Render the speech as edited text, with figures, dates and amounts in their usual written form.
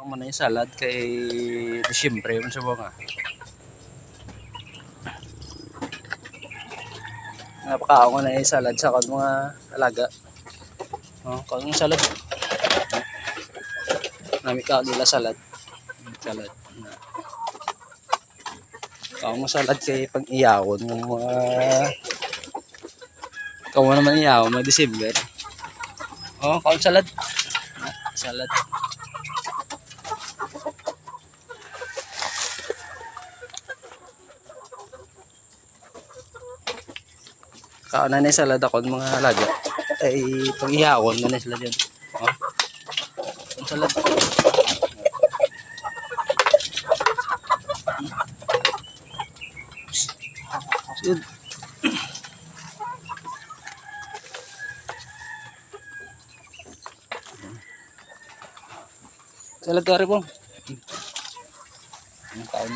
Ang manay salad kay Disyembre man sa bunga. Napakaon ko na yung salad sa kan mga alaga. Oh, kung yung salad. Nami ka nila salad. Salad. Kung salad kay pag iyawon ng mga kung naman iyawon mga December. Oh, kung salad. Salad. Kauna na salad ako ng mga halaga ay pag ihawon na sila dyan. Oh. Ang salad. Good. Salad ka rin po. Ang taon.